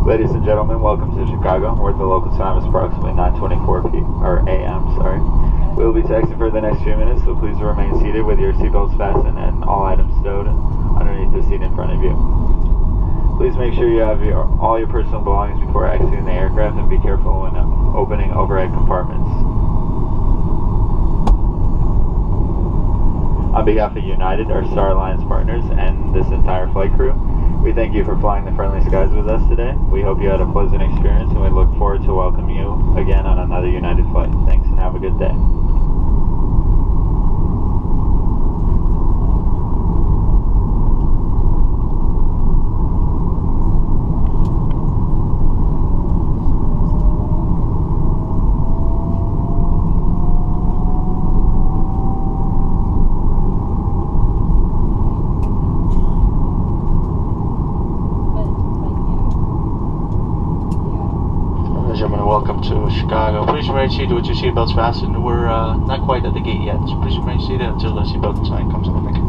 Ladies and gentlemen, welcome to Chicago, where the local time is approximately 9:24 a.m. We will be taxiing for the next few minutes, so please remain seated with your seatbelts fastened and all items stowed underneath the seat in front of you. Please make sure you have all your personal belongings before exiting the aircraft, and be careful when opening overhead compartments. On behalf of United, our Star Alliance partners, and this entire flight crew, we thank you for flying the friendly skies with us today. We hope you had a pleasant experience, and we look forward to welcoming you again on another United flight. Thanks, and have a good day. Gentlemen, welcome to Chicago. Please remain seated with your seatbelts fastened. We're not quite at the gate yet, so please remain seated until the seatbelt sign comes on. Thank you.